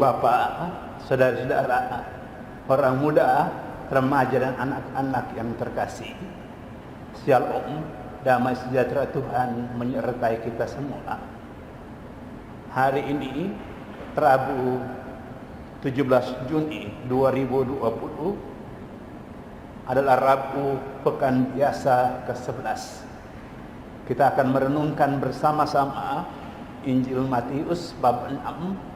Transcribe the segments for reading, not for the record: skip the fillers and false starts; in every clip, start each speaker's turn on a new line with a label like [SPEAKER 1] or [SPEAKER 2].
[SPEAKER 1] bapak, saudara-saudara, orang muda, remaja dan anak-anak yang terkasih. Shalom, damai sejahtera Tuhan menyertai kita semua. Hari ini, Rabu 17 Juni 2020 adalah Rabu Pekan Biasa ke-11. Kita akan merenungkan bersama-sama Injil Matius bab 6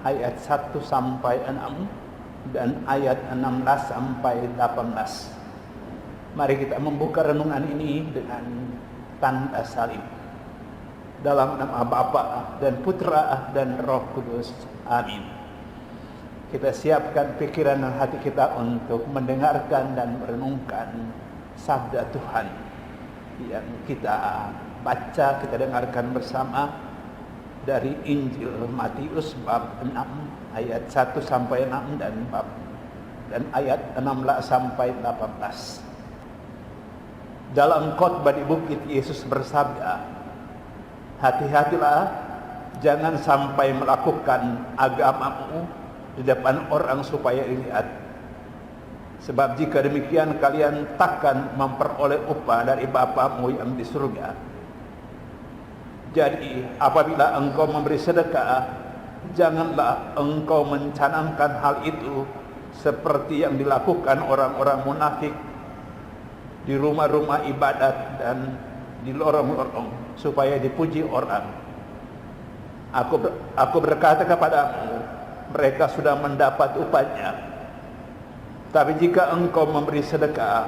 [SPEAKER 1] ayat 1 sampai 6 dan ayat 16 sampai 18. Mari kita membuka renungan ini dengan tanda salib. Dalam nama Bapa dan Putra dan Roh Kudus. Amin. Kita siapkan pikiran dan hati kita untuk mendengarkan dan merenungkan sabda Tuhan yang kita baca, kita dengarkan bersama dari Injil Matius bab 6 ayat 1 sampai 6 dan ayat 16 sampai 18. Dalam khotbah di bukit, Yesus bersabda, "Hati-hatilah, jangan sampai melakukan agamamu di depan orang supaya dilihat. Sebab jika demikian kalian takkan memperoleh upah dari Bapamu yang di surga. Jadi apabila engkau memberi sedekah, janganlah engkau mencanangkan hal itu seperti yang dilakukan orang-orang munafik di rumah-rumah ibadat dan di lorong-lorong supaya dipuji orang. Aku berkata kepadamu, mereka sudah mendapat upahnya. Tapi jika engkau memberi sedekah,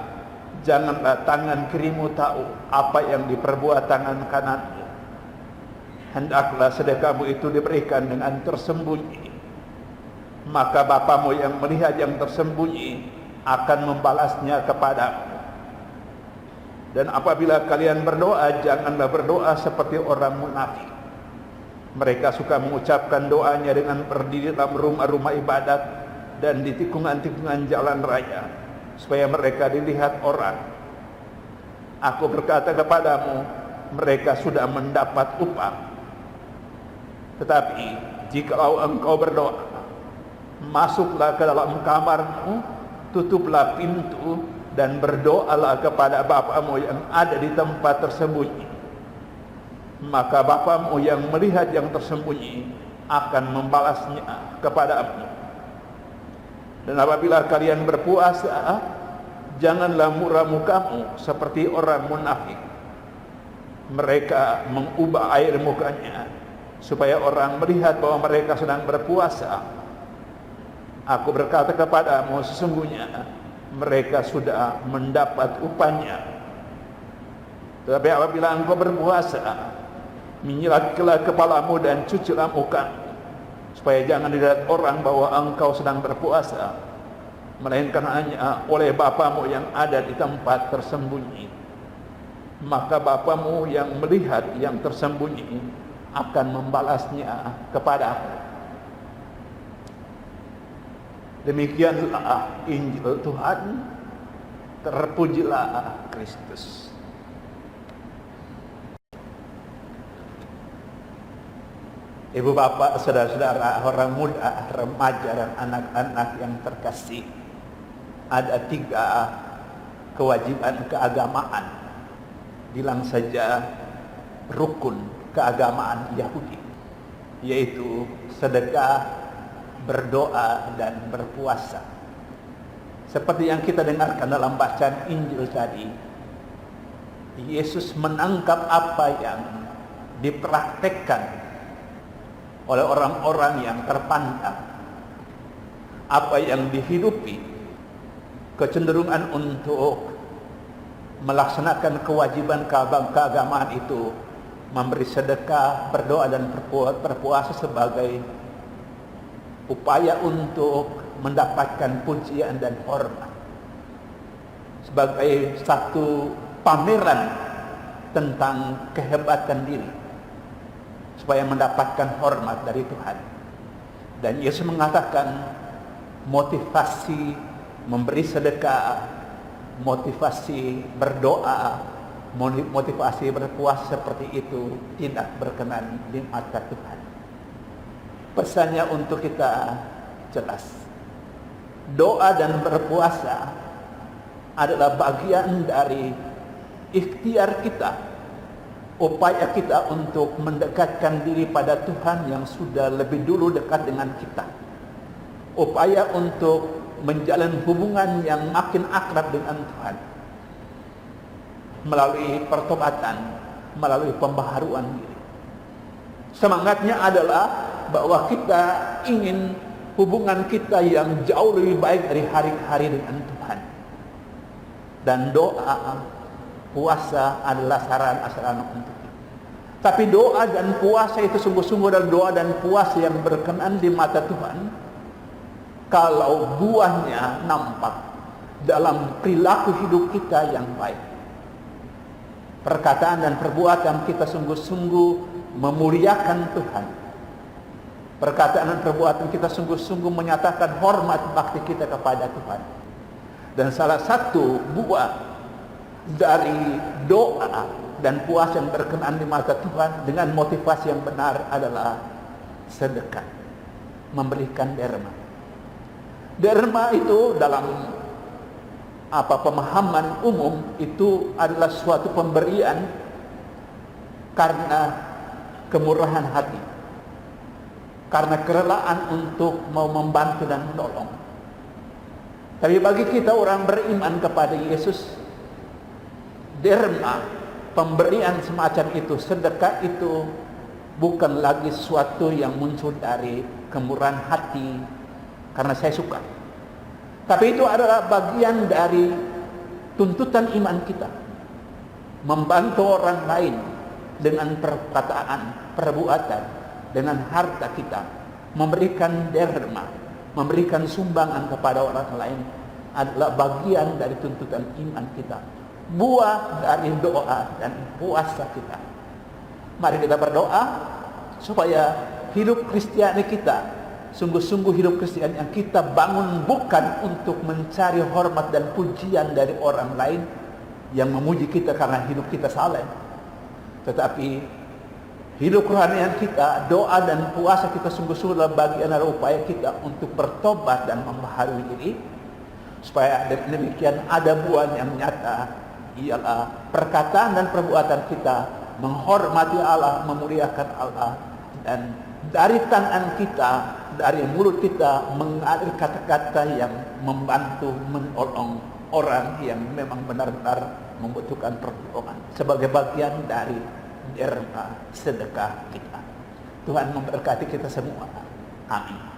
[SPEAKER 1] janganlah tangan kirimu tahu apa yang diperbuat tangan kananmu. Hendaklah sedekahmu itu diberikan dengan tersembunyi. Maka Bapamu yang melihat yang tersembunyi akan membalasnya kepadamu. Dan apabila kalian berdoa, janganlah berdoa seperti orang munafik. Mereka suka mengucapkan doanya dengan berdiri dalam rumah-rumah ibadat dan di tikungan-tikungan jalan raya, supaya mereka dilihat orang. Aku berkata kepadamu, mereka sudah mendapat upah. Tetapi jikalau engkau berdoa, masuklah ke dalam kamarmu, tutuplah pintu, dan berdoalah kepada Bapamu yang ada di tempat tersembunyi. Maka Bapamu yang melihat yang tersembunyi akan membalasnya kepadamu. Dan apabila kalian berpuasa, janganlah murah mukamu seperti orang munafik. Mereka mengubah air mukanya supaya orang melihat bahwa mereka sedang berpuasa. Aku berkata kepadamu, sesungguhnya mereka sudah mendapat upahnya. Tetapi apabila engkau berpuasa, menyilatkanlah kepalamu dan cucilah mukamu, supaya jangan dilihat orang bahwa engkau sedang berpuasa, melainkan hanya oleh Bapamu yang ada di tempat tersembunyi. Maka Bapamu yang melihat yang tersembunyi akan membalasnya kepadamu." Demikianlah Injil Tuhan. Terpujilah Kristus. Ibu bapak, saudara-saudara, orang muda, remaja dan anak-anak yang terkasih, ada 3 kewajiban keagamaan. Bilang saja rukun keagamaan Yahudi, yaitu sedekah, berdoa, dan berpuasa. Seperti yang kita dengarkan dalam bacaan Injil tadi, Yesus menangkap apa yang dipraktekkan oleh orang-orang yang terpandang, apa yang dihidupi, kecenderungan untuk melaksanakan kewajiban keagamaan itu, memberi sedekah, berdoa, dan berpuasa sebagai upaya untuk mendapatkan pujian dan hormat, sebagai satu pameran tentang kehebatan diri, supaya mendapatkan hormat dari Tuhan. Dan Yesus mengatakan motivasi memberi sedekah, motivasi berdoa, motivasi berpuasa seperti itu tidak berkenan di mata Tuhan. Pesannya untuk kita jelas. Doa dan berpuasa adalah bagian dari ikhtiar kita, upaya kita untuk mendekatkan diri pada Tuhan yang sudah lebih dulu dekat dengan kita. Upaya untuk menjalin hubungan yang makin akrab dengan Tuhan melalui pertobatan, melalui pembaharuan diri. Semangatnya adalah bahwa kita ingin hubungan kita yang jauh lebih baik dari hari ke hari dengan Tuhan. Dan doa, puasa adalah sarana untuk itu. Tapi doa dan puasa itu sungguh-sungguh adalah doa dan puasa yang berkenan di mata Tuhan kalau buahnya nampak dalam perilaku hidup kita yang baik. Perkataan dan perbuatan kita sungguh-sungguh memuliakan Tuhan. Perkataan dan perbuatan kita sungguh-sungguh menyatakan hormat bakti kita kepada Tuhan. Dan salah satu buah dari doa dan puasa yang berkenan di mata Tuhan dengan motivasi yang benar adalah sedekah, memberikan derma. Derma itu dalam pemahaman umum itu adalah suatu pemberian karena kemurahan hati, karena kerelaan untuk mau membantu dan menolong. Tapi bagi kita orang beriman kepada Yesus, derma, pemberian semacam itu, sedekah itu bukan lagi sesuatu yang muncul dari kemurahan hati karena saya suka. Tapi itu adalah bagian dari tuntutan iman kita, membantu orang lain dengan perkataan, perbuatan, dengan harta kita, memberikan derma, memberikan sumbangan kepada orang lain adalah bagian dari tuntutan iman kita, buah dari doa dan puasa kita. Mari kita berdoa supaya hidup Kristiani kita sungguh-sungguh hidup Kristen yang kita bangun bukan untuk mencari hormat dan pujian dari orang lain yang memuji kita karena hidup kita saleh, tetapi hidup kerohanian kita, doa dan puasa kita sungguh-sungguh adalah bagian dari upaya kita untuk bertobat dan membaharui diri, supaya dengan demikian ada buah yang nyata, ialah perkataan dan perbuatan kita menghormati Allah, memuliakan Allah, dan dari tangan kita, dari mulut kita mengalir kata-kata yang membantu menolong orang yang memang benar-benar membutuhkan pertolongan sebagai bagian dari derma sedekah kita. Tuhan memberkati kita semua. Amin.